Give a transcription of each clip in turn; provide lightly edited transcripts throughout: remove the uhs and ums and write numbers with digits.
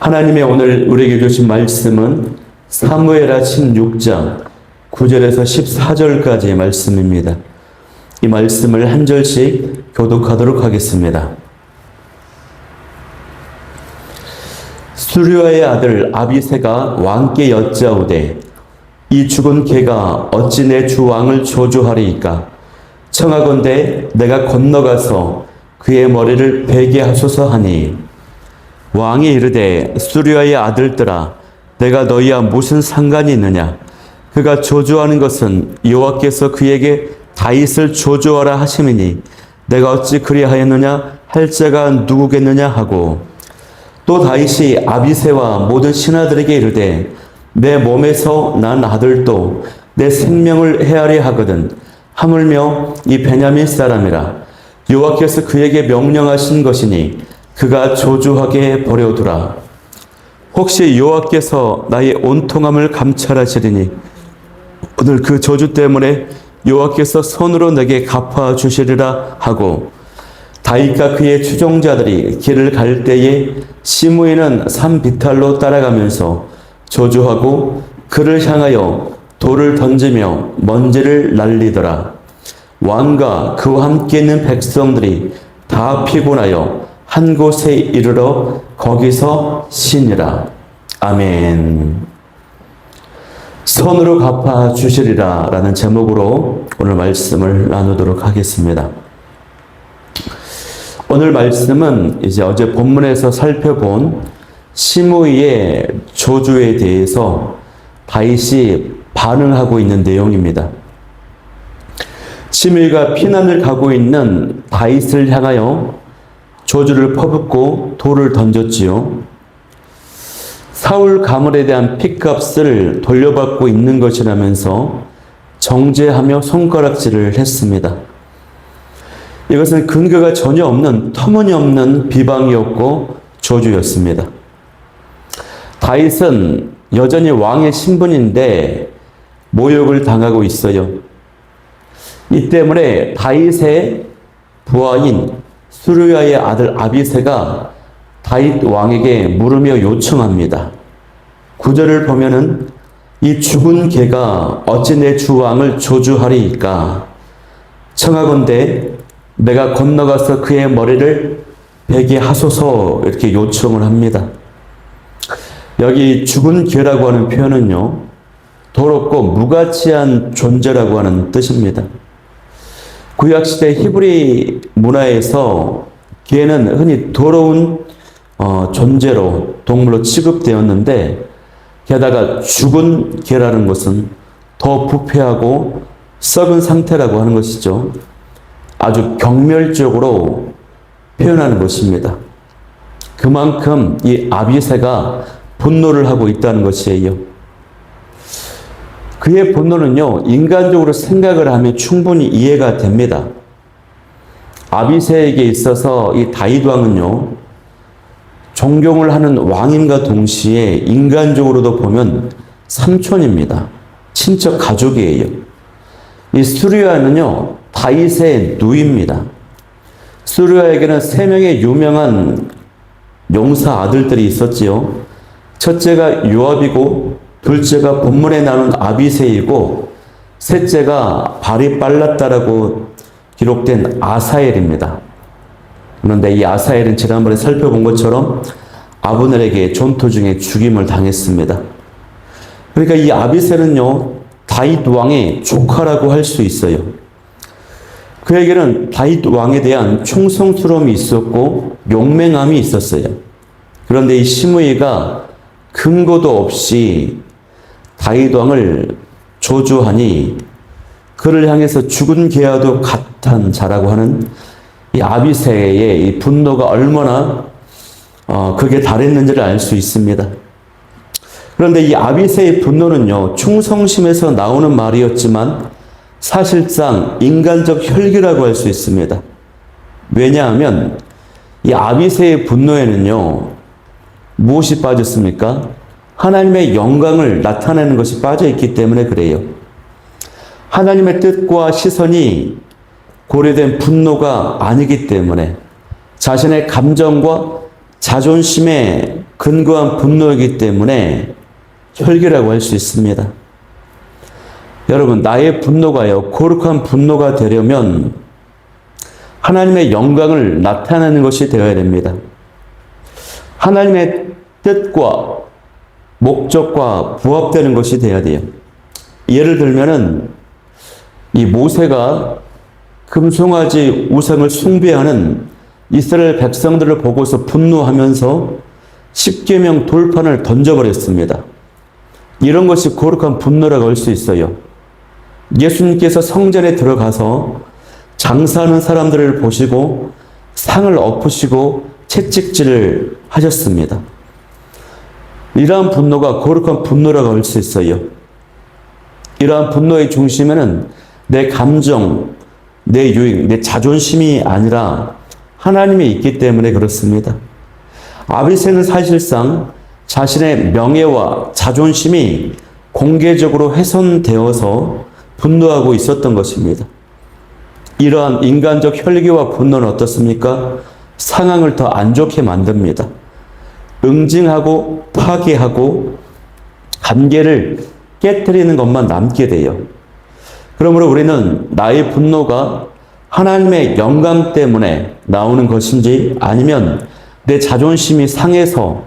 하나님의 오늘 우리에게 주신 말씀은 사무엘하 16장 9절에서 14절까지의 말씀입니다. 이 말씀을 한 절씩 교독하도록 하겠습니다. 수르야의 아들 아비새가 왕께 여짜오되 이 죽은 개가 어찌 내 주 왕을 저주하리이까? 청하건대 내가 건너가서 그의 머리를 베게 하소서 하니, 왕이 이르되 수르야의 아들들아 내가 너희와 무슨 상관이 있느냐? 그가 저주하는 것은 여호와께서 그에게 다윗을 저주하라 하심이니 내가 어찌 그리하였느냐 할 자가 누구겠느냐 하고, 또 다윗이 아비새와 모든 신하들에게 이르되 내 몸에서 난 아들도 내 생명을 헤아려 하거든 하물며 이 베냐민 사람이라. 여호와께서 그에게 명령하신 것이니 그가 저주하게 버려두라. 혹시 여호와께서 나의 온통함을 감찰하시리니 오늘 그 저주 때문에 여호와께서 손으로 내게 갚아 주시리라 하고, 다윗과 그의 추종자들이 길을 갈 때에 시므이는 산 비탈로 따라가면서 저주하고 그를 향하여 돌을 던지며 먼지를 날리더라. 왕과 그와 함께 있는 백성들이 다 피곤하여 한 곳에 이르러 거기서 쉬니라. 아멘. 손으로 갚아 주시리라 라는 제목으로 오늘 말씀을 나누도록 하겠습니다. 오늘 말씀은 이제 어제 본문에서 살펴본 시므이의 저주에 대해서 다윗이 반응하고 있는 내용입니다. 시므이가 피난을 가고 있는 다윗을 향하여 저주를 퍼붓고 돌을 던졌지요. 사울 가문에 대한 핏값을 돌려받고 있는 것이라면서 정죄하며 손가락질을 했습니다. 이것은 근거가 전혀 없는 터무니없는 비방이었고 저주였습니다. 다윗은 여전히 왕의 신분인데 모욕을 당하고 있어요. 이 때문에 다윗의 부하인 수르야의 아들 아비새가 다윗 왕에게 물으며 요청합니다. 9절을 보면은 이 죽은 개가 어찌 내 주 왕을 저주하리이까? 청하건대 내가 건너가서 그의 머리를 베게 하소서, 이렇게 요청을 합니다. 여기 죽은 개라고 하는 표현은요, 더럽고 무가치한 존재라고 하는 뜻입니다. 구약시대 히브리 문화에서 개는 흔히 더러운 존재로, 동물로 취급되었는데, 게다가 죽은 개라는 것은 더 부패하고 썩은 상태라고 하는 것이죠. 아주 경멸적으로 표현하는 것입니다. 그만큼 이 아비새가 분노를 하고 있다는 것이에요. 그의 분노는요, 인간적으로 생각을 하면 충분히 이해가 됩니다. 아비새에게 있어서 이 다윗 왕은요, 존경을 하는 왕인과 동시에 인간적으로도 보면 삼촌입니다. 친척 가족이에요. 이 수르야는요, 다윗의 누이입니다. 수르야에게는 3명의 유명한 용사 아들들이 있었지요. 첫째가 요압이고, 둘째가 본문에 나오는 아비새이고, 셋째가 발이 빨랐다라고 기록된 아사엘입니다. 그런데 이 아사엘은 지난번에 살펴본 것처럼 아브넬에게 전투 중에 죽임을 당했습니다. 그러니까 이 아비새는요, 다윗 왕의 조카라고 할 수 있어요. 그에게는 다윗 왕에 대한 충성스러움이 있었고 용맹함이 있었어요. 그런데 이 시므이가 근거도 없이 다윗 왕을 저주하니 그를 향해서 죽은 개와도 같은 자라고 하는 이 아비새의 이 분노가 얼마나 그게 달했는지를 알 수 있습니다. 그런데 이 아비새의 분노는요, 충성심에서 나오는 말이었지만 사실상 인간적 혈기라고 할 수 있습니다. 왜냐하면 이 아비새의 분노에는요, 무엇이 빠졌습니까? 하나님의 영광을 나타내는 것이 빠져 있기 때문에 그래요. 하나님의 뜻과 시선이 고려된 분노가 아니기 때문에 자신의 감정과 자존심에 근거한 분노이기 때문에 혈기라고 할 수 있습니다. 여러분, 나의 분노가요, 거룩한 분노가 되려면 하나님의 영광을 나타내는 것이 되어야 됩니다. 하나님의 뜻과 목적과 부합되는 것이 되어야 돼요. 예를 들면은 이 모세가 금송아지 우상을 숭배하는 이스라엘 백성들을 보고서 분노하면서 십계명 돌판을 던져버렸습니다. 이런 것이 거룩한 분노라고 할 수 있어요. 예수님께서 성전에 들어가서 장사하는 사람들을 보시고 상을 엎으시고 채찍질을 하셨습니다. 이러한 분노가 거룩한 분노라고 할 수 있어요. 이러한 분노의 중심에는 내 감정, 내 유익, 내 자존심이 아니라 하나님이 있기 때문에 그렇습니다. 아비새는 사실상 자신의 명예와 자존심이 공개적으로 훼손되어서 분노하고 있었던 것입니다. 이러한 인간적 혈기와 분노는 어떻습니까? 상황을 더 안 좋게 만듭니다. 응징하고 파괴하고 관계를 깨뜨리는 것만 남게 돼요. 그러므로 우리는 나의 분노가 하나님의 영광 때문에 나오는 것인지 아니면 내 자존심이 상해서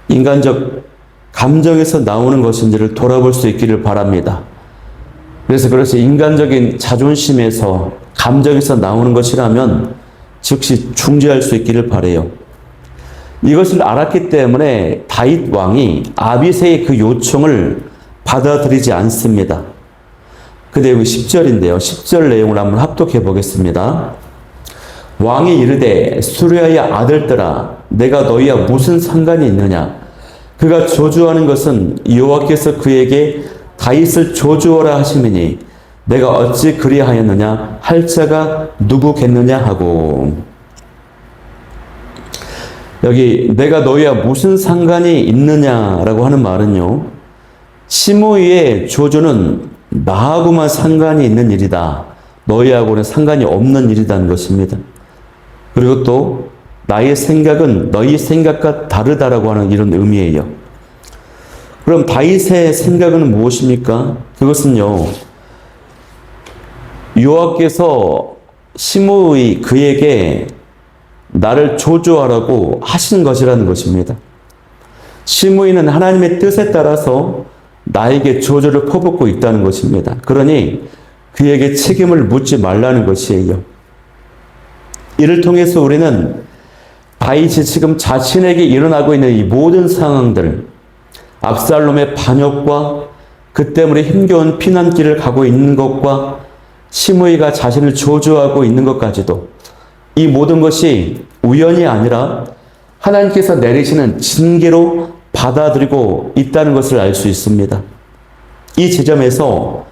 인간적 감정에서 나오는 것인지를 돌아볼 수 있기를 바랍니다. 그래서 인간적인 자존심에서 감정에서 나오는 것이라면 즉시 중지할 수 있기를 바라요. 이것을 알았기 때문에 다윗 왕이 아비새의 그 요청을 받아들이지 않습니다. 그 내용이 10절인데요. 10절 내용을 한번 합독해 보겠습니다. 왕이 이르되 수르야의 아들들아 내가 너희와 무슨 상관이 있느냐? 그가 저주하는 것은 여호와께서 그에게 다윗을 저주하라 하시느니 내가 어찌 그리하였느냐 할 자가 누구겠느냐 하고, 여기 내가 너희와 무슨 상관이 있느냐라고 하는 말은요, 시므이의 저주는 나하고만 상관이 있는 일이다, 너희하고는 상관이 없는 일이라는 것입니다. 그리고 또 나의 생각은 너희 생각과 다르다라고 하는 이런 의미예요. 그럼 다윗의 생각은 무엇입니까? 그것은요, 여호와께서 시므이 그에게 나를 저주하라고 하신 것이라는 것입니다. 시므이는 하나님의 뜻에 따라서 나에게 저주를 퍼붓고 있다는 것입니다. 그러니 그에게 책임을 묻지 말라는 것이에요. 이를 통해서 우리는 다윗이 지금 자신에게 일어나고 있는 이 모든 상황들, 압살롬의 반역과 그 때문에 힘겨운 피난길을 가고 있는 것과 시므이가 자신을 저주하고 있는 것까지도, 이 모든 것이 우연이 아니라 하나님께서 내리시는 징계로 받아들이고 있다는 것을 알 수 있습니다. 이 지점에서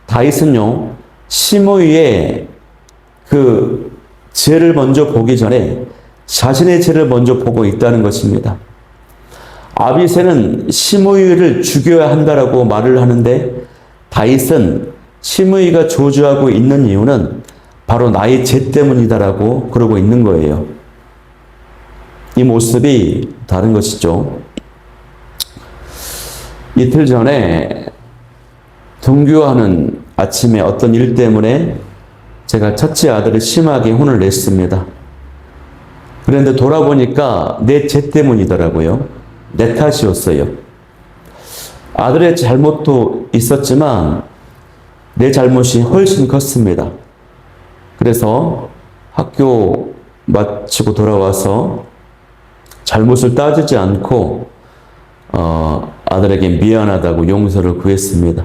다윗은요, 시므이의 그 죄를 먼저 보기 전에 자신의 죄를 먼저 보고 있다는 것입니다. 아비새는 시므이를 죽여야 한다라고 말을 하는데 다윗은 시므이가 저주하고 있는 이유는 바로 나의 죄 때문이다라고 그러고 있는 거예요. 이 모습이 다른 것이죠. 이틀 전에 등교하는 아침에 어떤 일 때문에 제가 첫째 아들이 심하게 혼을 냈습니다. 그런데 돌아보니까 내 죄 때문이더라고요. 내 탓이었어요. 아들의 잘못도 있었지만 내 잘못이 훨씬 컸습니다. 그래서 학교 마치고 돌아와서 잘못을 따지지 않고 아들에게 미안하다고 용서를 구했습니다.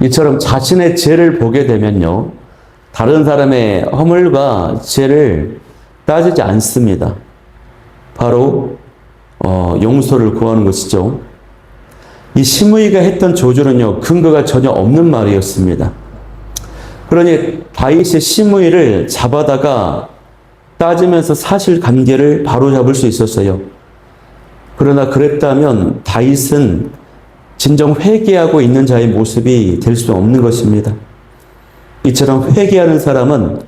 이처럼 자신의 죄를 보게 되면요, 다른 사람의 허물과 죄를 따지지 않습니다. 바로 용서를 구하는 것이죠. 이 시므이가 했던 저주는요, 근거가 전혀 없는 말이었습니다. 그러니 다윗이 시므이를 잡아다가 따지면서 사실관계를 바로잡을 수 있었어요. 그러나 그랬다면 다윗은 진정 회개하고 있는 자의 모습이 될 수 없는 것입니다. 이처럼 회개하는 사람은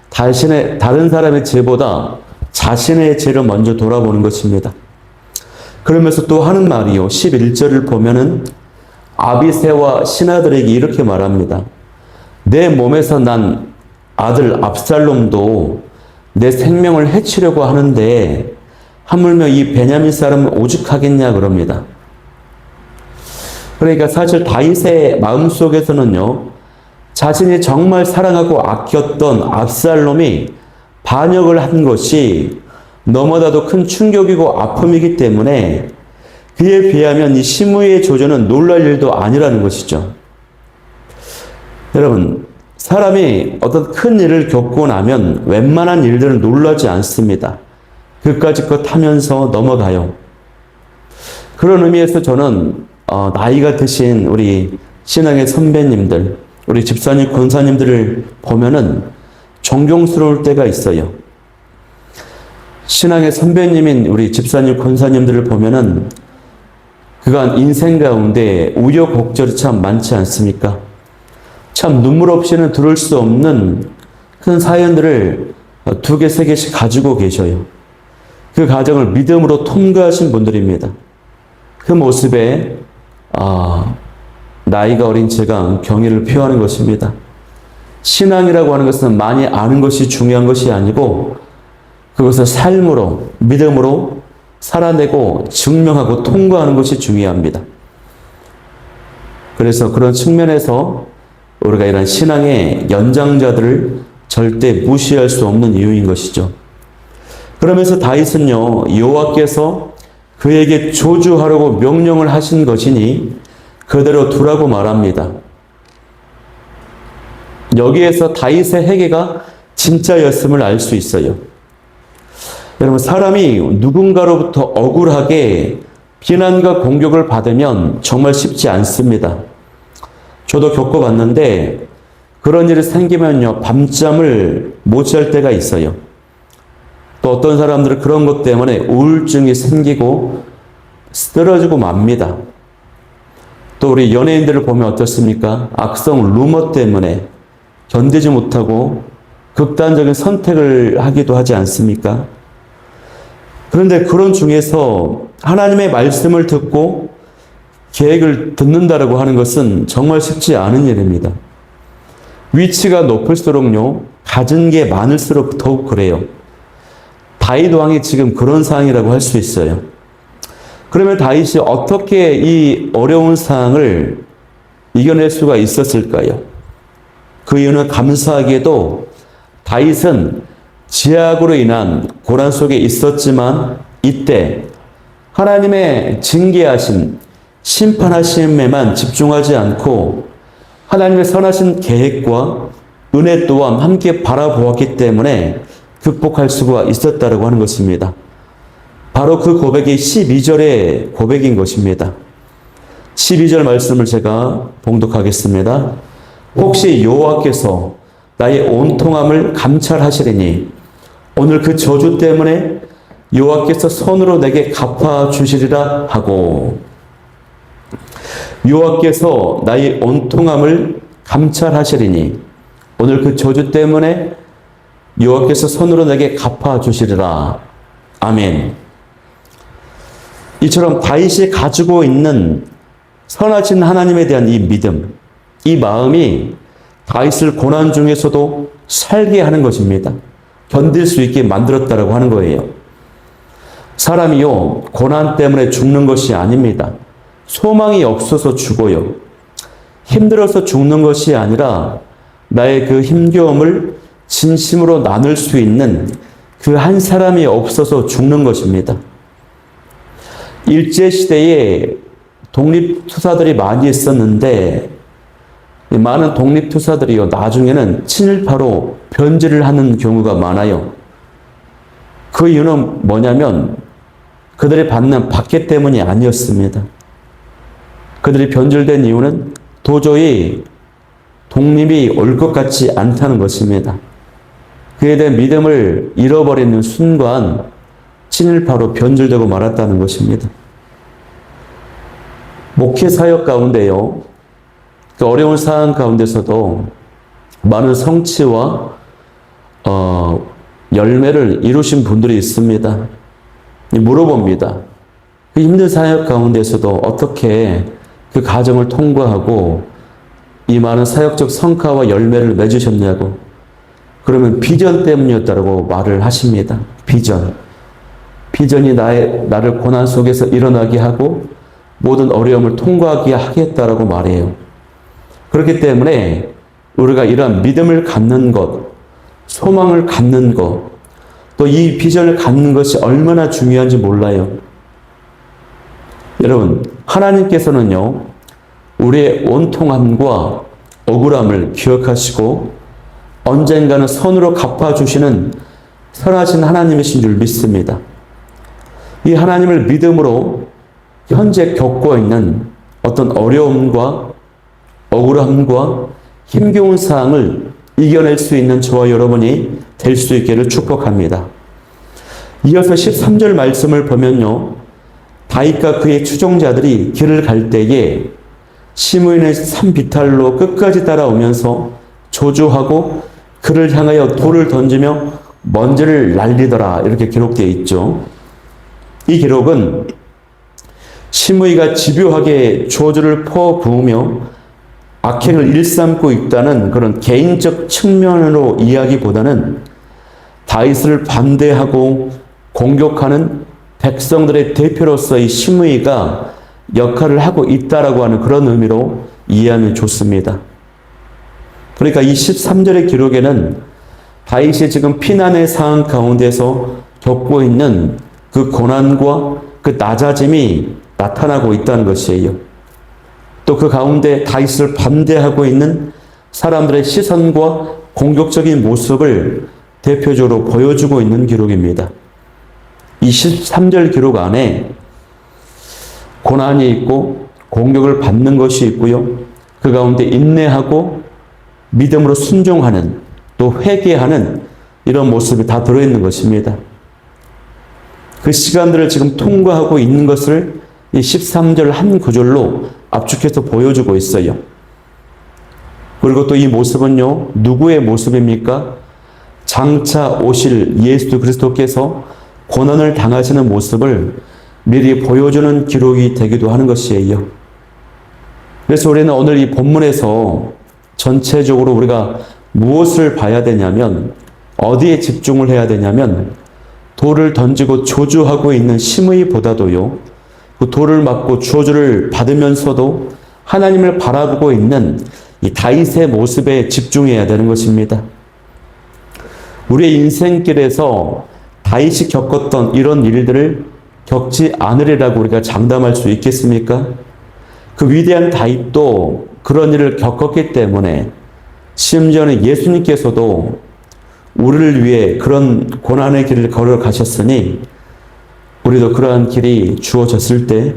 다른 사람의 죄보다 자신의 죄를 먼저 돌아보는 것입니다. 그러면서 또 하는 말이요. 11절을 보면은 아비새와 신하들에게 이렇게 말합니다. 내 몸에서 난 아들 압살롬도 내 생명을 해치려고 하는데 하물며 이 베냐민 사람은 오죽하겠냐 그럽니다. 그러니까 사실 다윗의 마음속에서는요. 자신이 정말 사랑하고 아꼈던 압살롬이 반역을 한 것이 너무나도 큰 충격이고 아픔이기 때문에 그에 비하면 이 시므이의 조조는 놀랄 일도 아니라는 것이죠. 여러분, 사람이 어떤 큰 일을 겪고 나면 웬만한 일들은 놀라지 않습니다. 그까짓 것 하면서 넘어가요. 그런 의미에서 저는 나이가 드신 우리 신앙의 선배님들, 우리 집사님, 권사님들을 보면은 존경스러울 때가 있어요. 신앙의 선배님인 우리 집사님, 권사님들을 보면은 그간 인생 가운데 우여곡절이 참 많지 않습니까? 참 눈물 없이는 들을 수 없는 큰 사연들을 2개, 3개씩 가지고 계셔요. 그 과정을 믿음으로 통과하신 분들입니다. 그 모습에 나이가 어린 제가 경의를 표하는 것입니다. 신앙이라고 하는 것은 많이 아는 것이 중요한 것이 아니고 그것을 삶으로, 믿음으로 살아내고 증명하고 통과하는 것이 중요합니다. 그래서 그런 측면에서 우리가 이런 신앙의 연장자들을 절대 무시할 수 없는 이유인 것이죠. 그러면서 다윗은요, 여호와께서 그에게 저주하라고 명령을 하신 것이니 그대로 두라고 말합니다. 여기에서 다윗의 회개가 진짜였음을 알 수 있어요. 여러분, 사람이 누군가로부터 억울하게 비난과 공격을 받으면 정말 쉽지 않습니다. 저도 겪어봤는데 그런 일이 생기면요, 밤잠을 못 잘 때가 있어요. 또 어떤 사람들은 그런 것 때문에 우울증이 생기고 쓰러지고 맙니다. 또 우리 연예인들을 보면 어떻습니까? 악성 루머 때문에 견디지 못하고 극단적인 선택을 하기도 하지 않습니까? 그런데 그런 중에서 하나님의 말씀을 듣고 계획을 듣는다라고 하는 것은 정말 쉽지 않은 일입니다. 위치가 높을수록요, 가진 게 많을수록 더욱 그래요. 다윗 왕이 지금 그런 상황이라고 할 수 있어요. 그러면 다윗이 어떻게 이 어려운 상황을 이겨낼 수가 있었을까요? 그 이유는 감사하게도 다윗은 지약으로 인한 고난 속에 있었지만 이때 하나님의 징계하신 심판하심에만 집중하지 않고 하나님의 선하신 계획과 은혜 또한 함께 바라보았기 때문에 극복할 수가 있었다고 하는 것입니다. 바로 그 고백이 12절의 고백인 것입니다. 12절 말씀을 제가 봉독하겠습니다. 혹시 여호와께서 나의 온통함을 감찰하시리니 오늘 그 저주 때문에 여호와께서 손으로 내게 갚아주시리라 하고, 여호와께서 나의 온통함을 감찰하시리니 오늘 그 저주 때문에 여호와께서 손으로 내게 갚아주시리라. 아멘. 이처럼 다윗이 가지고 있는 선하신 하나님에 대한 이 믿음, 이 마음이 다윗을 고난 중에서도 살게 하는 것입니다. 견딜 수 있게 만들었다라고 하는 거예요. 사람이요, 고난 때문에 죽는 것이 아닙니다. 소망이 없어서 죽어요. 힘들어서 죽는 것이 아니라 나의 그 힘겨움을 진심으로 나눌 수 있는 그 한 사람이 없어서 죽는 것입니다. 일제시대에 독립투사들이 많이 있었는데 많은 독립투사들이요, 나중에는 친일파로 변질을 하는 경우가 많아요. 그 이유는 뭐냐면 그들이 받는 박해 때문이 아니었습니다. 그들이 변질된 이유는 도저히 독립이 올 것 같지 않다는 것입니다. 그에 대한 믿음을 잃어버리는 순간 친일파로 변질되고 말았다는 것입니다. 목회 사역 가운데요, 그 어려운 상황 가운데서도 많은 성취와 열매를 이루신 분들이 있습니다. 물어봅니다. 그 힘든 사역 가운데서도 어떻게 그 과정을 통과하고 이 많은 사역적 성과와 열매를 맺으셨냐고. 그러면 비전 때문이었다고 말을 하십니다. 비전. 비전이 나를 고난 속에서 일어나게 하고 모든 어려움을 통과하게 하겠다라고 말해요. 그렇기 때문에 우리가 이러한 믿음을 갖는 것, 소망을 갖는 것, 또 이 비전을 갖는 것이 얼마나 중요한지 몰라요. 여러분, 하나님께서는요, 우리의 온통함과 억울함을 기억하시고 언젠가는 선으로 갚아주시는 선하신 하나님이신 줄 믿습니다. 이 하나님을 믿음으로 현재 겪고 있는 어떤 어려움과 억울함과 힘겨운 사항을 이겨낼 수 있는 저와 여러분이 될 수 있기를 축복합니다. 이어서 13절 말씀을 보면요, 다윗과 그의 추종자들이 길을 갈 때에 시므이는 산비탈로 끝까지 따라오면서 조주하고 그를 향하여 돌을 던지며 먼지를 날리더라, 이렇게 기록되어 있죠. 이 기록은 시므이가 집요하게 조주를 퍼부으며 악행을 일삼고 있다는 그런 개인적 측면으로 이야기보다는 다윗을 반대하고 공격하는 백성들의 대표로서의 시므이가 역할을 하고 있다라고 하는 그런 의미로 이해하면 좋습니다. 그러니까 이 13절의 기록에는 다윗이 지금 피난의 상황 가운데서 겪고 있는 그 고난과 그 낮아짐이 나타나고 있다는 것이에요. 또 그 가운데 다윗을 반대하고 있는 사람들의 시선과 공격적인 모습을 대표적으로 보여주고 있는 기록입니다. 이 13절 기록 안에 고난이 있고 공격을 받는 것이 있고요. 그 가운데 인내하고 믿음으로 순종하는, 또 회개하는 이런 모습이 다 들어있는 것입니다. 그 시간들을 지금 통과하고 있는 것을 이 13절 한 구절로 압축해서 보여주고 있어요. 그리고 또 이 모습은요, 누구의 모습입니까? 장차 오실 예수 그리스도께서 고난을 당하시는 모습을 미리 보여주는 기록이 되기도 하는 것이에요. 그래서 우리는 오늘 이 본문에서 전체적으로 우리가 무엇을 봐야 되냐면, 어디에 집중을 해야 되냐면, 돌을 던지고 조주하고 있는 시므이보다도요, 그 돌을 맞고 저주를 받으면서도 하나님을 바라보고 있는 이 다윗의 모습에 집중해야 되는 것입니다. 우리의 인생길에서 다윗이 겪었던 이런 일들을 겪지 않으리라고 우리가 장담할 수 있겠습니까? 그 위대한 다윗도 그런 일을 겪었기 때문에, 심지어는 예수님께서도 우리를 위해 그런 고난의 길을 걸어가셨으니 우리도 그러한 길이 주어졌을 때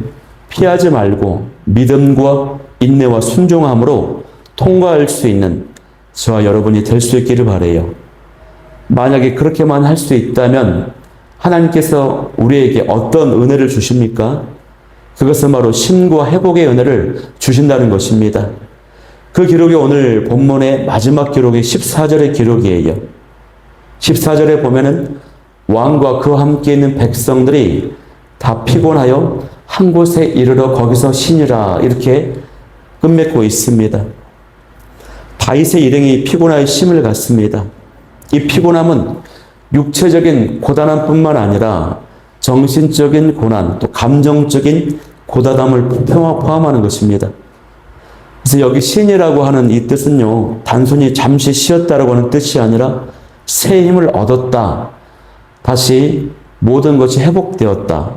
피하지 말고 믿음과 인내와 순종함으로 통과할 수 있는 저와 여러분이 될 수 있기를 바라요. 만약에 그렇게만 할 수 있다면 하나님께서 우리에게 어떤 은혜를 주십니까? 그것은 바로 쉼과 회복의 은혜를 주신다는 것입니다. 그 기록이 오늘 본문의 마지막 기록이 14절의 기록이에요. 14절에 보면은 왕과 그와 함께 있는 백성들이 다 피곤하여 한 곳에 이르러 거기서 쉬니라, 이렇게 끝맺고 있습니다. 다윗의 일행이 피곤하여 쉼을 갔습니다. 이 피곤함은 육체적인 고단함뿐만 아니라 정신적인 고난, 또 감정적인 고단함을 포함하는 것입니다. 그래서 여기 쉰이라고 하는 이 뜻은요, 단순히 잠시 쉬었다라고 하는 뜻이 아니라 새 힘을 얻었다, 다시 모든 것이 회복되었다,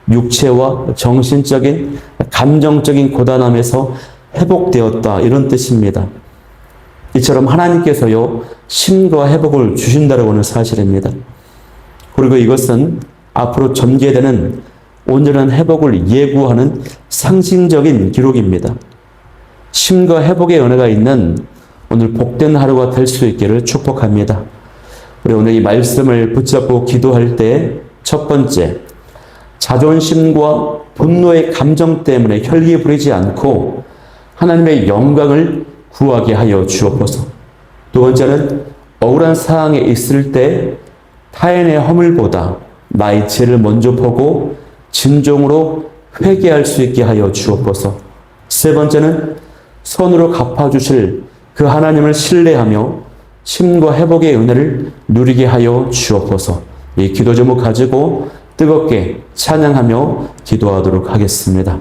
육체와 정신적인 감정적인 고단함에서 회복되었다, 이런 뜻입니다. 이처럼 하나님께서요, 쉼과 회복을 주신다라고 하는 사실입니다. 그리고 이것은 앞으로 전개되는 온전한 회복을 예고하는 상징적인 기록입니다. 쉼과 회복의 은혜가 있는 오늘 복된 하루가 될 수 있기를 축복합니다. 우리 오늘 이 말씀을 붙잡고 기도할 때 첫 번째, 자존심과 분노의 감정 때문에 혈기 부리지 않고 하나님의 영광을 구하게 하여 주옵소서. 두 번째는 억울한 상황에 있을 때 타인의 허물보다 나의 죄를 먼저 보고 진정으로 회개할 수 있게 하여 주옵소서. 세 번째는 손으로 갚아주실 그 하나님을 신뢰하며 힘과 회복의 은혜를 누리게 하여 주옵소서. 이 기도 제목 가지고 뜨겁게 찬양하며 기도하도록 하겠습니다.